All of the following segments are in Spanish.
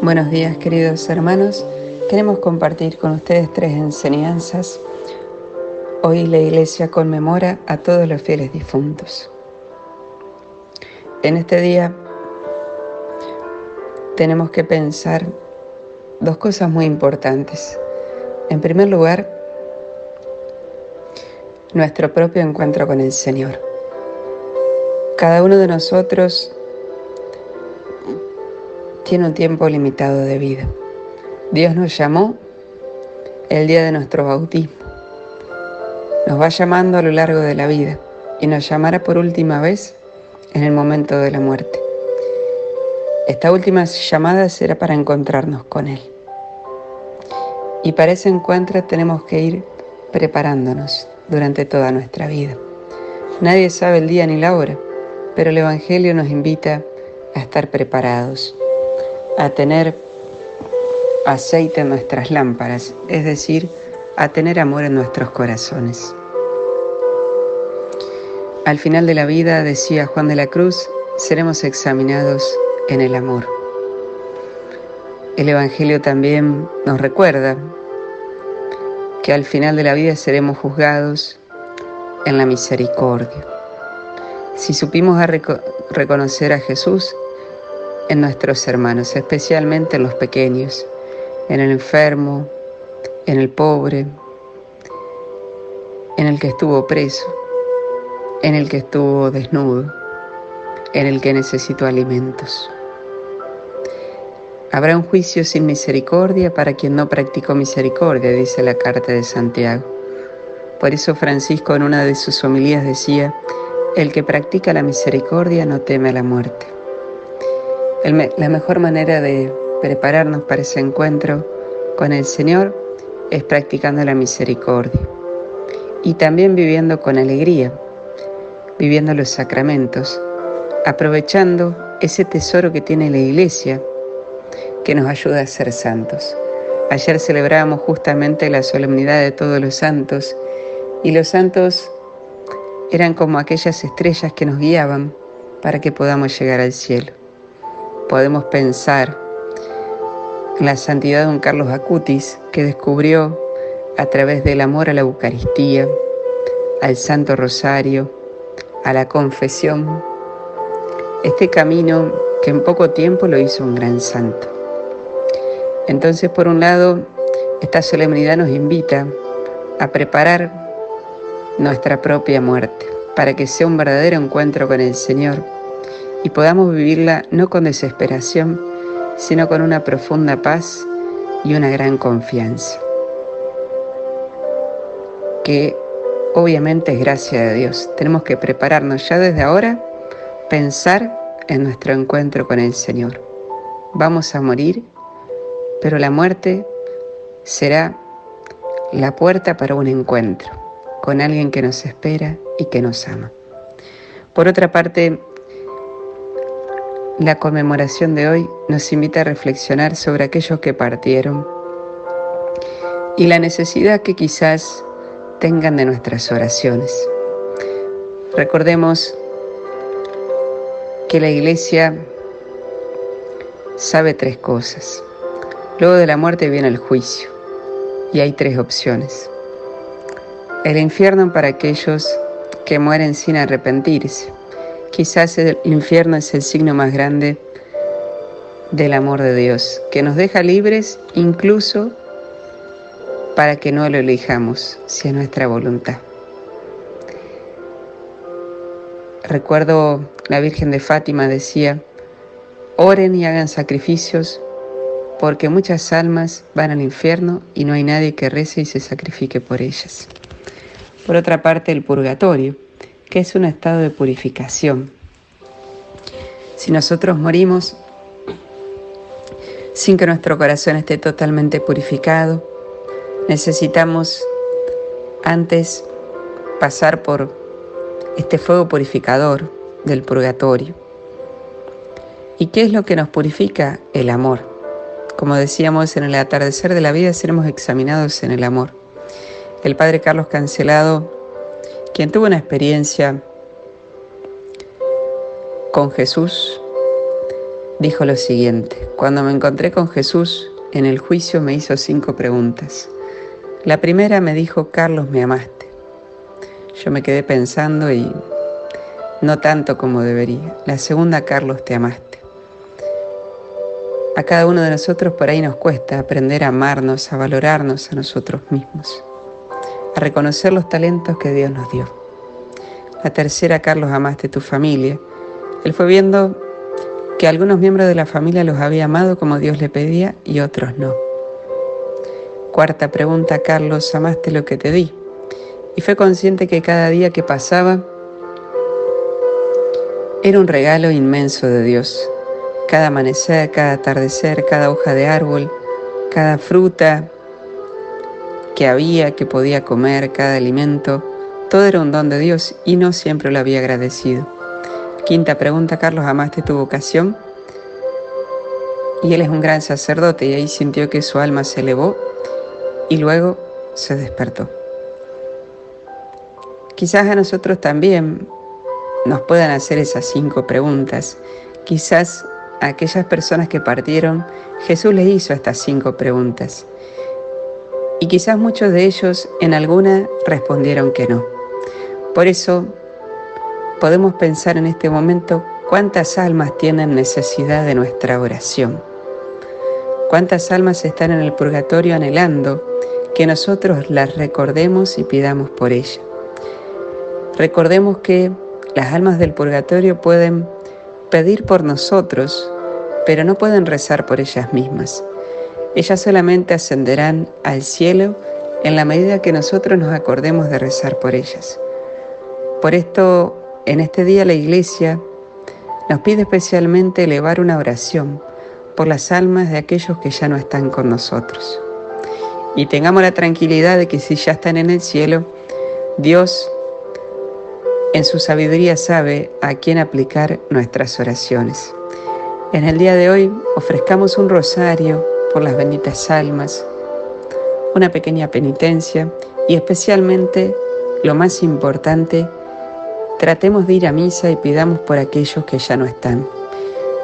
Buenos días, queridos hermanos. Queremos compartir con ustedes 3 enseñanzas. Hoy la Iglesia conmemora a todos los fieles difuntos. En este día tenemos que pensar 2 cosas muy importantes. En primer lugar, nuestro propio encuentro con el Señor. Cada uno de nosotros tiene un tiempo limitado de vida. Dios nos llamó el día de nuestro bautismo. Nos va llamando a lo largo de la vida y nos llamará por última vez en el momento de la muerte. Esta última llamada será para encontrarnos con Él. Y para ese encuentro tenemos que ir preparándonos durante toda nuestra vida. Nadie sabe el día ni la hora, pero el Evangelio nos invita a estar preparados, a tener aceite en nuestras lámparas, es decir, a tener amor en nuestros corazones. Al final de la vida, decía Juan de la Cruz, seremos examinados en el amor. El Evangelio también nos recuerda que al final de la vida seremos juzgados en la misericordia. Si supimos reconocer a Jesús en nuestros hermanos, especialmente en los pequeños, en el enfermo, en el pobre, en el que estuvo preso, en el que estuvo desnudo, en el que necesitó alimentos. Habrá un juicio sin misericordia para quien no practicó misericordia, dice la carta de Santiago. Por eso Francisco en una de sus homilías decía, el que practica la misericordia no teme a la muerte. La mejor manera de prepararnos para ese encuentro con el Señor es practicando la misericordia y también viviendo con alegría, viviendo los sacramentos, aprovechando ese tesoro que tiene la Iglesia que nos ayuda a ser santos. Ayer celebramos justamente la solemnidad de todos los santos y los santos eran como aquellas estrellas que nos guiaban para que podamos llegar al cielo. Podemos pensar en la santidad de don Carlos Acutis, que descubrió a través del amor a la Eucaristía, al Santo Rosario, a la confesión, este camino que en poco tiempo lo hizo un gran santo. Entonces, por un lado, esta solemnidad nos invita a preparar nuestra propia muerte para que sea un verdadero encuentro con el Señor y podamos vivirla no con desesperación, sino con una profunda paz y una gran confianza, que obviamente es gracia de Dios. Tenemos que prepararnos ya desde ahora, pensar en nuestro encuentro con el Señor. Vamos a morir, pero la muerte será la puerta para un encuentro con alguien que nos espera y que nos ama. Por otra parte, la conmemoración de hoy nos invita a reflexionar sobre aquellos que partieron y la necesidad que quizás tengan de nuestras oraciones. Recordemos que la Iglesia sabe 3 cosas. Luego de la muerte viene el juicio y hay 3 opciones. El infierno para aquellos que mueren sin arrepentirse. Quizás el infierno es el signo más grande del amor de Dios, que nos deja libres incluso para que no lo elijamos, si es nuestra voluntad. Recuerdo la Virgen de Fátima decía, oren y hagan sacrificios porque muchas almas van al infierno y no hay nadie que rece y se sacrifique por ellas. Por otra parte, el purgatorio, que es un estado de purificación. Si nosotros morimos sin que nuestro corazón esté totalmente purificado, necesitamos antes pasar por este fuego purificador del purgatorio. ¿Y qué es lo que nos purifica? El amor. Como decíamos, en el atardecer de la vida seremos examinados en el amor. El padre Carlos Cancelado Quien tuvo una experiencia con Jesús dijo lo siguiente: cuando me encontré con Jesús en el juicio me hizo 5 preguntas. La primera me dijo: Carlos, ¿me amaste? Yo me quedé pensando y no tanto como debería. La segunda: Carlos, ¿te amaste? A cada uno de nosotros por ahí nos cuesta aprender a amarnos, a valorarnos a nosotros mismos, a reconocer los talentos que Dios nos dio. La tercera: Carlos, ¿amaste tu familia? Él fue viendo que algunos miembros de la familia los había amado como Dios le pedía y otros no. Cuarta pregunta: Carlos, ¿amaste lo que te di? Y fue consciente que cada día que pasaba era un regalo inmenso de Dios. Cada amanecer, cada atardecer, cada hoja de árbol, cada fruta que había, que podía comer, cada alimento, todo era un don de Dios y no siempre lo había agradecido. Quinta pregunta: Carlos, ¿amaste tu vocación? Y él es un gran sacerdote y ahí sintió que su alma se elevó y luego se despertó. Quizás a nosotros también nos puedan hacer esas 5 preguntas. Quizás a aquellas personas que partieron, Jesús les hizo estas 5 preguntas. Y quizás muchos de ellos en alguna respondieron que no. Por eso podemos pensar en este momento cuántas almas tienen necesidad de nuestra oración. Cuántas almas están en el purgatorio anhelando que nosotros las recordemos y pidamos por ellas. Recordemos que las almas del purgatorio pueden pedir por nosotros, pero no pueden rezar por ellas mismas. Ellas solamente ascenderán al cielo en la medida que nosotros nos acordemos de rezar por ellas. Por esto, en este día la Iglesia nos pide especialmente elevar una oración por las almas de aquellos que ya no están con nosotros. Y tengamos la tranquilidad de que si ya están en el cielo, Dios en su sabiduría sabe a quién aplicar nuestras oraciones. En el día de hoy ofrezcamos un rosario por las benditas almas, una pequeña penitencia y especialmente, lo más importante, tratemos de ir a misa y pidamos por aquellos que ya no están.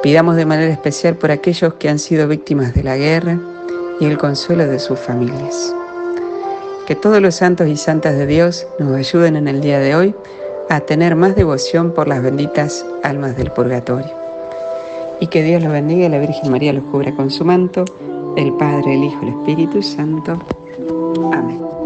Pidamos de manera especial por aquellos que han sido víctimas de la guerra y el consuelo de sus familias. Que todos los santos y santas de Dios nos ayuden en el día de hoy a tener más devoción por las benditas almas del purgatorio. Y que Dios los bendiga y la Virgen María los cubra con su manto, el Padre, el Hijo y el Espíritu Santo. Amén.